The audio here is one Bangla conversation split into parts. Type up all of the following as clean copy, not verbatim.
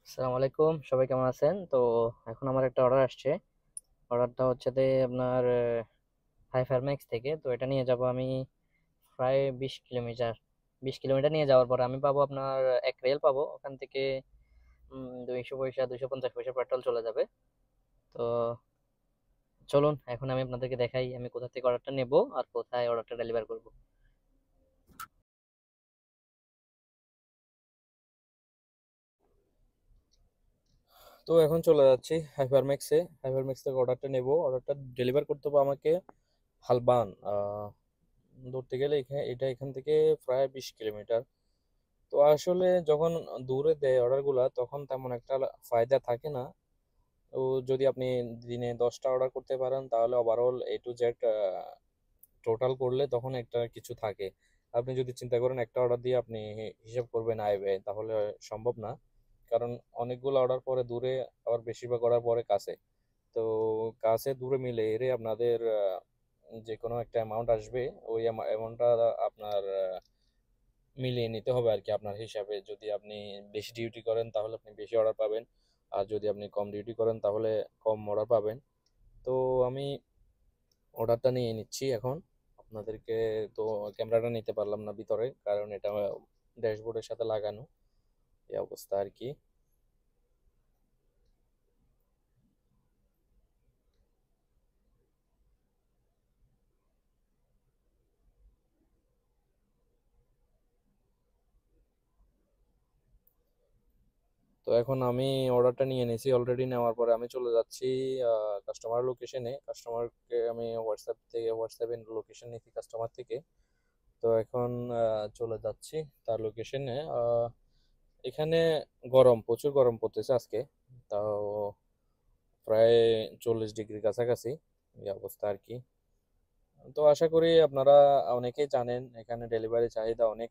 আসসালামু আলাইকুম, সবাই কেমন আছেন? তো এখন আমার একটা অর্ডার আসছে। অর্ডারটা হচ্ছে আপনার হাইফার ম্যাক্স থেকে। তো এটা নিয়ে যাব আমি প্রায় 20 কিলোমিটার। 20 কিলোমিটার নিয়ে যাওয়ার পর আমি পাবো আপনার এক রেল পাবো ওখান থেকে। 200 পয়সা 250 পয়সা পেট্রোল চলে যাবে। তো চলুন এখন আমি আপনাদেরকে দেখাই আমি কোথা থেকে অর্ডারটা নেব আর কোথায় অর্ডারটা ডেলিভার করব। তো এখন চলে যাচ্ছি হাইপারম্যাক্সে। হাইপারম্যাক্স থেকে অর্ডারটা নেব। অর্ডারটা ডেলিভার করতে হবে আমাকে হালবান। ধরতে গেলে এটা এখান থেকে প্রায় 20 কিলোমিটার। তো আসলে যখন দূরে দেয় অর্ডারগুলা তখন তেমন একটা ফায়দা থাকে না। তো যদি আপনি দিনে 10টা অর্ডার করতে পারেন তাহলে overall A to Z total করলে তখন একটা কিছু থাকে। আপনি যদি চিন্তা করেন একটা অর্ডার দিয়ে আপনি হিসাব করবেন আয় ব্যয়, তাহলে সম্ভব না। কারণ অনেকগুলো অর্ডার পরে দূরে, আবার বেশিরভাগ অর্ডার পরে কাছে। তো কাছে দূরে মিলে এরে আপনাদের যে কোনো একটা অ্যামাউন্ট আসবে। ওই অ্যামাউন্টটা আপনার মিলিয়ে নিতে হবে আর কি আপনার হিসাবে। যদি আপনি বেশি ডিউটি করেন তাহলে আপনি বেশি অর্ডার পাবেন, আর যদি আপনি কম ডিউটি করেন তাহলে কম অর্ডার পাবেন। তো আমি অর্ডারটা নিয়ে নিচ্ছি এখন আপনাদেরকে। তো ক্যামেরাটা নিতে পারলাম না ভিতরে, কারণ এটা ড্যাশবোর্ডের সাথে লাগানো, এই অবস্থা আর কি। তো এখন আমি অর্ডারটা নিয়ে নিয়েছি অলরেডি। নেওয়ার পরে আমি চলে যাচ্ছি কাস্টমার লোকেশনে। কাস্টমারকে আমি হোয়াটসঅ্যাপে লোকেশন নিয়েছি কাস্টমার থেকে। তো এখন চলে যাচ্ছি তার লোকেশনে। এখানে গরম, প্রচুর গরম পড়তেছে আজকে। তাও প্রায় 40 ডিগ্রির কাছাকাছি, এই অবস্থা আর কি। তো আশা করি আপনারা অনেকেই জানেন এখানে ডেলিভারি চাহিদা অনেক।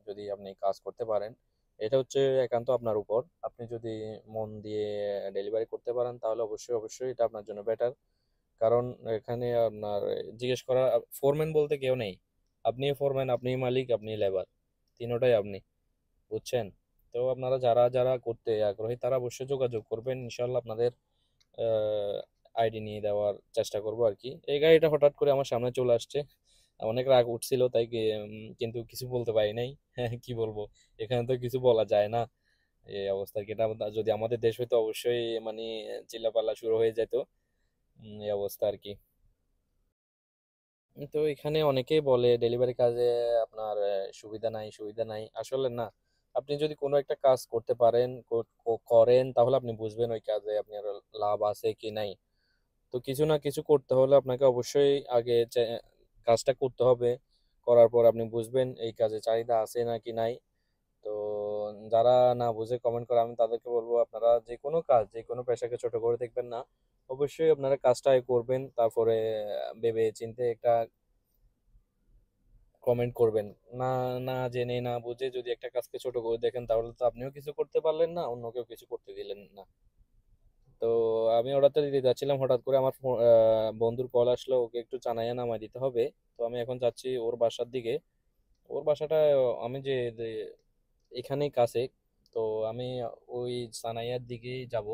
যদি আপনি কাজ করতে পারেন, এটা হচ্ছে একান্ত আপনার উপর। আপনি যদি মন দিয়ে ডেলিভারি করতে পারেন তাহলে অবশ্যই অবশ্যই এটা আপনার জন্য বেটার। কারণ এখানে আপনার জিজ্ঞেস করা ফোরম্যান বলতে কেউ নেই। আপনি ফোরম্যান, আপনি মালিক, আপনি লেবার, তিনোটাই আপনি, বুঝছেন? তো আপনারা যারা যারা করতে আগ্রহী তারা অবশ্যই যোগাযোগ করবেন, ইনশাল্লাহ আপনাদের আইডি নিয়ে দেওয়ার চেষ্টা করবো আর কি। এই গাড়িটা হঠাৎ করে আমার সামনে চলে আসছে, অনেক রাগ উঠছিল তাই কিন্তু কিছু বলতে পারি নাই। হ্যাঁ, কি বলবো, এখানে তো কিছু বলা যায় না। এই অবস্থা কি, এটা যদি আমাদের দেশ হইতো অবশ্যই মানে চিল্লাপাল্লা শুরু হয়ে যেত। এই অবস্থা আর কি। তো এখানে অনেকেই বলে ডেলিভারি কাজে আপনার সুবিধা নাই, সুবিধা নাই। আসলে না, আপনি যদি কোনো একটা কাজ করতে পারেন, করেন, তাহলে আপনি বুঝবেন ওই কাজে আপনার লাভ আছে কি নাই। তো কিছু না কিছু করতে হলে আপনাকে অবশ্যই আগে কাজটা করতে হবে। করার পর আপনি বুঝবেন এই কাজে চাহিদা আছে নাকি নাই। তো যারা না বুঝে কমেন্ট করে, আমি তাদেরকে বলবো আপনারা যে কোনো কাজ, যে কোনো পেশাকে ছোট করে দেখবেন না। অবশ্যই আপনারা কাজটা করবেন, তারপরে ভেবে চিন্তে একটা কমেন্ট করবেন। না, না জেনে না বুঝে যদি একটা কাজকে ছোট করে দেখেন তাহলে তো আপনিও কিছু করতে পারলেন না, অন্য কেউ কিছু করতে দিলেন না। তো আমি অর্ডারটা দিতে যাচ্ছিলাম, হঠাৎ করে আমার বন্ধুর কল আসলো, ওকে একটু চানাইয়া নামাই দিতে হবে। তো আমি এখন যাচ্ছি ওর বাসার দিকে। ওর বাসাটা আমি যে এখানেই কাছে। তো আমি ওই সানাইয়ার দিকেই যাব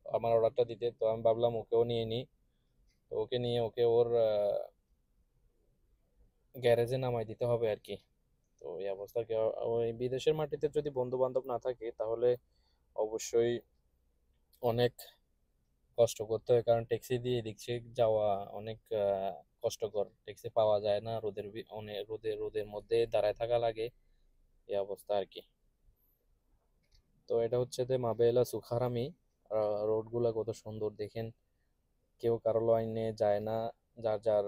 আমার অর্ডারটা দিতে। তো আমি ভাবলাম ওকেও নিয়ে নিই। তো ওকে নিয়ে ওকে ওর গ্যারেজে নামাই দিতে হবে আর কি। তো এই অবস্থা ওই বিদেশের মাটিতে যদি বন্ধু বান্ধব না থাকে তাহলে অবশ্যই অনেক কষ্ট করতে হয়, কারণ ট্যাক্সি দিয়ে এদিক সেদিক যাওয়া অনেক কষ্টকর। ট্যাক্সি পাওয়া যায় না, অনেক রোদের মধ্যে দাঁড়ায় থাকা লাগে, এই অবস্থা আর কি। তো এটা হচ্ছে যে মাবেলা সুখারামি। রোড গুলা কত সুন্দর দেখেন। কেউ কারো লাইনে যায় না, যার যার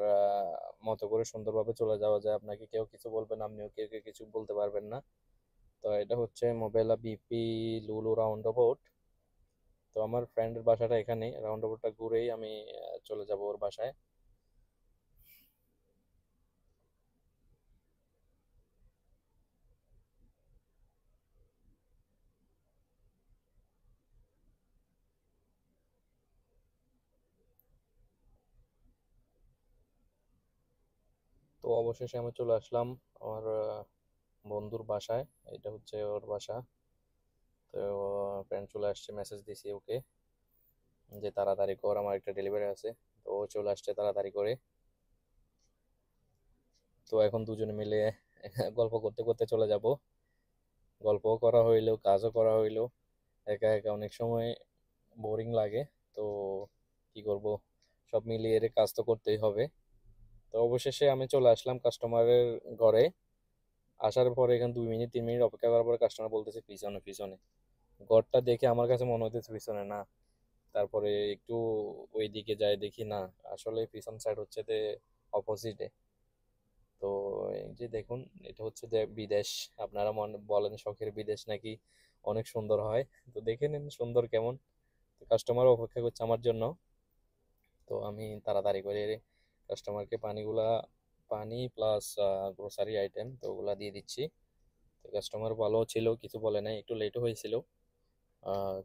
মতো করে সুন্দরভাবে চলে যাওয়া যায়। আপনাকে কেউ কিছু বলবেন, আপনিও কেউ কেউ কিছু বলতে পারবেন না। তো এটা হচ্ছে মোবেলা বিপি লুলু রাউন্ড অ্যাবাউট। তো আমার ফ্রেন্ডের বাসাটা এখানে, রাউন্ড অ্যাবাউটটা ঘুরেই আমি চলে যাব ওর বাসায়। তো অবশেষে আমি চলে আসলাম আমার বন্ধুর বাসায়। এটা হচ্ছে ওর বাসা। তো ফ্রেন্ড চলে আসছে, মেসেজ দিছি ওকে যে তাড়াতাড়ি কর, আমার একটা ডেলিভারি আছে। তো ও চলে আসছে তাড়াতাড়ি করে। তো এখন দুজনে মিলে গল্প করতে করতে চলে যাব। গল্পও করা হইলো, কাজও করা হইলো। একা একা অনেক সময় বোরিং লাগে। তো কি করব, সব মিলিয়ে এর কাজ তো করতেই হবে। তো অবশেষে আমি চলে আসলাম কাস্টমারের ঘরে। আসার পরে এখানে 2 মিনিট 3 মিনিট অপেক্ষা করার পরে কাস্টমার বলতেছে পিছনে পিছনে। ঘরটা দেখে আমার কাছে মনে হইতেছে পিছনে না। তারপরে একটু ওই দিকে যাই, দেখি না, আসলে পিছন সাইড হচ্ছে যে অপোজিটে। তো এই যে দেখুন, এটা হচ্ছে যে বিদেশ। আপনারা মনে বলেন শখের বিদেশ নাকি অনেক সুন্দর হয়। তো দেখে নিন সুন্দর কেমন। কাস্টমার অপেক্ষা করছে আমার জন্য। তো আমি তাড়াতাড়ি করে কাস্টমারকে পানি প্লাস গ্রোসারি আইটেম তো ওগুলা দিয়ে দিচ্ছি। তো কাস্টমার ভালো ছিল, কিছু বলে নাই, একটু লেটও হয়েছিল।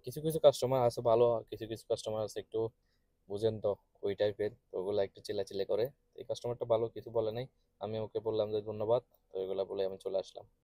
কিছু কিছু কাস্টমার আছে ভালো, আর কিছু কিছু কাস্টমার আছে একটু, বুঝেন তো, ওই টাইপের, তো ওগুলা একটু চিল্লাচিল্লি করে। তো এই কাস্টমারটা ভালো, কিছু বলে নাই। আমি ওকে বললাম যে ধন্যবাদ। তো এগুলা বলে আমি চলে আসলাম।